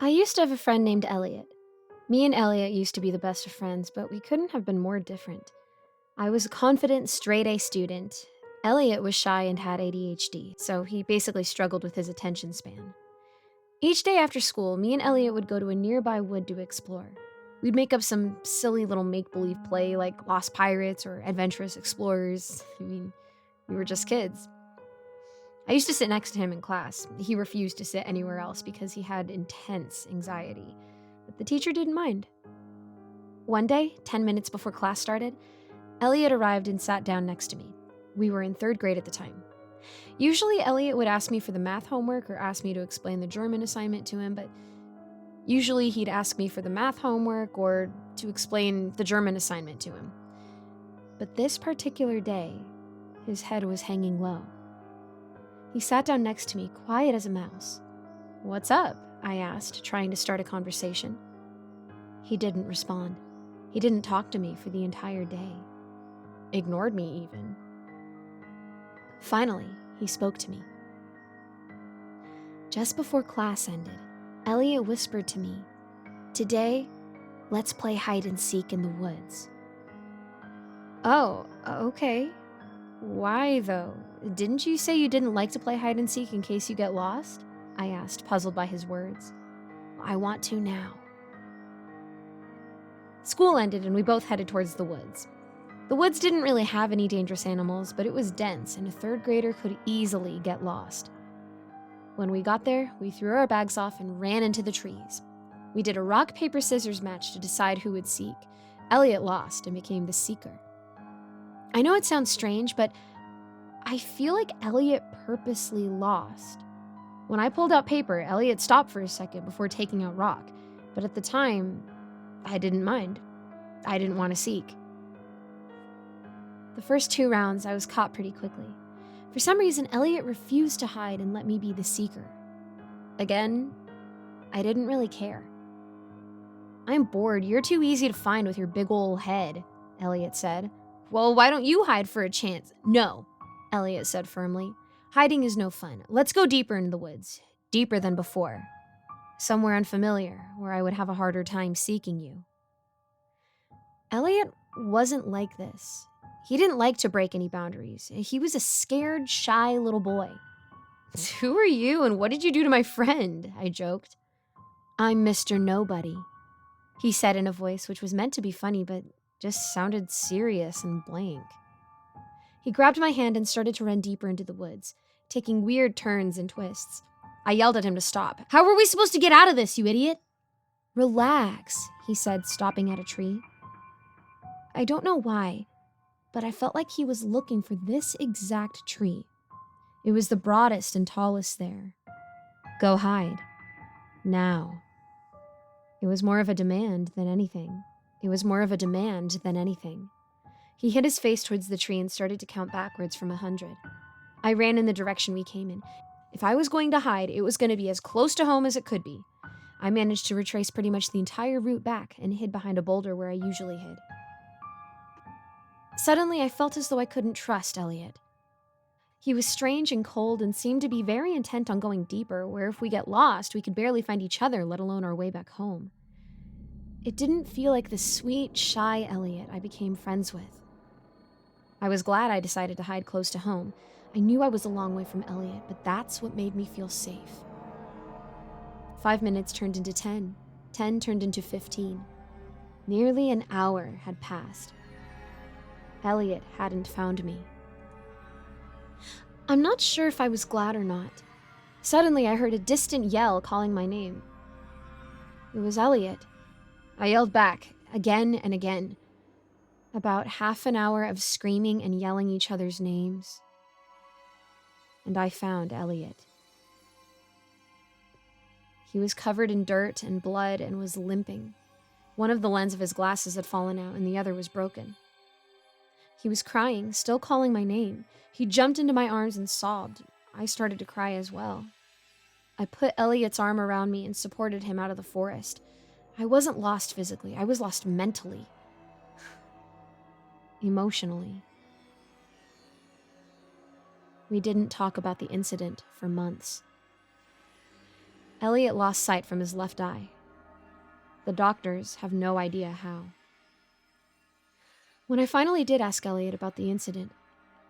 I used to have a friend named Elliot. Me and Elliot used to be the best of friends, but we couldn't have been more different. I was a confident, straight-A student. Elliot was shy and had ADHD, so he basically struggled with his attention span. Each day after school, me and Elliot would go to a nearby wood to explore. We'd make up some silly little make-believe play like Lost Pirates or Adventurous Explorers. We were just kids. I used to sit next to him in class. He refused to sit anywhere else because he had intense anxiety, but the teacher didn't mind. One day, 10 minutes before class started, Elliot arrived and sat down next to me. We were in 3rd grade at the time. Usually, Elliot would ask me for the math homework or ask me to explain the German assignment to him, but usually he'd ask me for the math homework or to explain the German assignment to him. But this particular day, his head was hanging low. He sat down next to me, quiet as a mouse. "What's up?" I asked, trying to start a conversation. He didn't respond. He didn't talk to me for the entire day. Ignored me, even. Finally, he spoke to me. Just before class ended, Elliot whispered to me, "Today, let's play hide and seek in the woods." Oh, okay. Why, though? Didn't you say you didn't like to play hide and seek in case you get lost? I asked, puzzled by his words. I want to now. School ended and we both headed towards the woods. The woods didn't really have any dangerous animals, but it was dense and a 3rd grader could easily get lost. When we got there, we threw our bags off and ran into the trees. We did a rock, paper, scissors match to decide who would seek. Elliot lost and became the seeker. I know it sounds strange, but I feel like Elliot purposely lost. When I pulled out paper, Elliot stopped for a second before taking out rock, but at the time, I didn't mind. I didn't want to seek. The first 2 rounds, I was caught pretty quickly. For some reason, Elliot refused to hide and let me be the seeker. Again, I didn't really care. "I'm bored. You're too easy to find with your big ol' head," Elliot said. "Well, why don't you hide for a chance?" "No," Elliot said firmly. "Hiding is no fun. Let's go deeper into the woods. Deeper than before. Somewhere unfamiliar, where I would have a harder time seeking you." Elliot wasn't like this. He didn't like to break any boundaries. He was a scared, shy little boy. "Who are you and what did you do to my friend?" I joked. "I'm Mr. Nobody," he said in a voice which was meant to be funny, but just sounded serious and blank. He grabbed my hand and started to run deeper into the woods, taking weird turns and twists. I yelled at him to stop. "How are we supposed to get out of this, you idiot?" "Relax," he said, stopping at a tree. I don't know why, but I felt like he was looking for this exact tree. It was the broadest and tallest there. "Go hide. Now." It was more of a demand than anything. He hit his face towards the tree and started to count backwards from 100. I ran in the direction we came in. If I was going to hide, it was going to be as close to home as it could be. I managed to retrace pretty much the entire route back and hid behind a boulder where I usually hid. Suddenly, I felt as though I couldn't trust Elliot. He was strange and cold and seemed to be very intent on going deeper, where if we get lost, we could barely find each other, let alone our way back home. It didn't feel like the sweet, shy Elliot I became friends with. I was glad I decided to hide close to home. I knew I was a long way from Elliot, but that's what made me feel safe. 5 minutes turned into 10. 10 turned into 15. Nearly an hour had passed. Elliot hadn't found me. I'm not sure if I was glad or not. Suddenly, I heard a distant yell calling my name. It was Elliot. I yelled back, again and again. About half an hour of screaming and yelling each other's names. And I found Elliot. He was covered in dirt and blood and was limping. One of the lens of his glasses had fallen out and the other was broken. He was crying, still calling my name. He jumped into my arms and sobbed. I started to cry as well. I put Elliot's arm around me and supported him out of the forest. I wasn't lost physically. I was lost mentally. Emotionally. We didn't talk about the incident for months. Elliot lost sight from his left eye. The doctors have no idea how. When I finally did ask Elliot about the incident,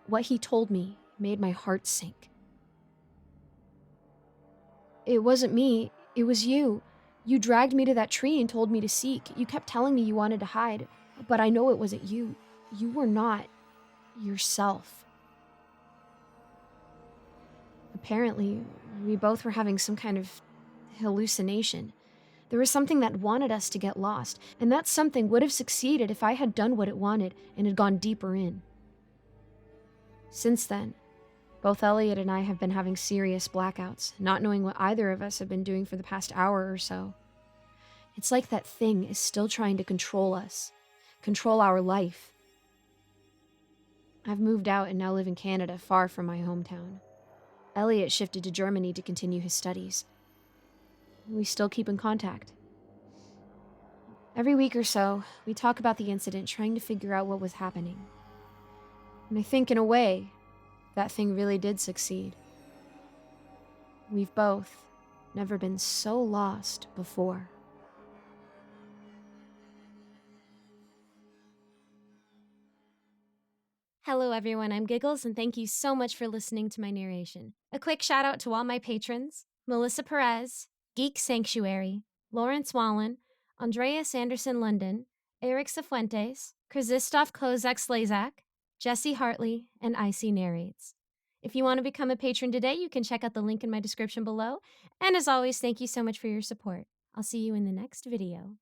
what he told me made my heart sink. "It wasn't me, it was you. You dragged me to that tree and told me to seek. You kept telling me you wanted to hide, but I know it wasn't you. You were not yourself." Apparently, we both were having some kind of hallucination. There was something that wanted us to get lost, and that something would have succeeded if I had done what it wanted and had gone deeper in. Since then, both Elliot and I have been having serious blackouts, not knowing what either of us have been doing for the past hour or so. It's like that thing is still trying to control us, control our life. I've moved out and now live in Canada, far from my hometown. Elliot shifted to Germany to continue his studies. We still keep in contact. Every week or so, we talk about the incident, trying to figure out what was happening. And I think, in a way, that thing really did succeed. We've both never been so lost before. Hello everyone, I'm Giggles, and thank you so much for listening to my narration. A quick shout out to all my patrons: Melissa Perez, Geek Sanctuary, Lawrence Wallen, Andreas Anderson London, Eric Cifuentes, Krzysztof Kozak Slazak, Jesse Hartley, and Icy Narrates. If you want to become a patron today, you can check out the link in my description below. And as always, thank you so much for your support. I'll see you in the next video.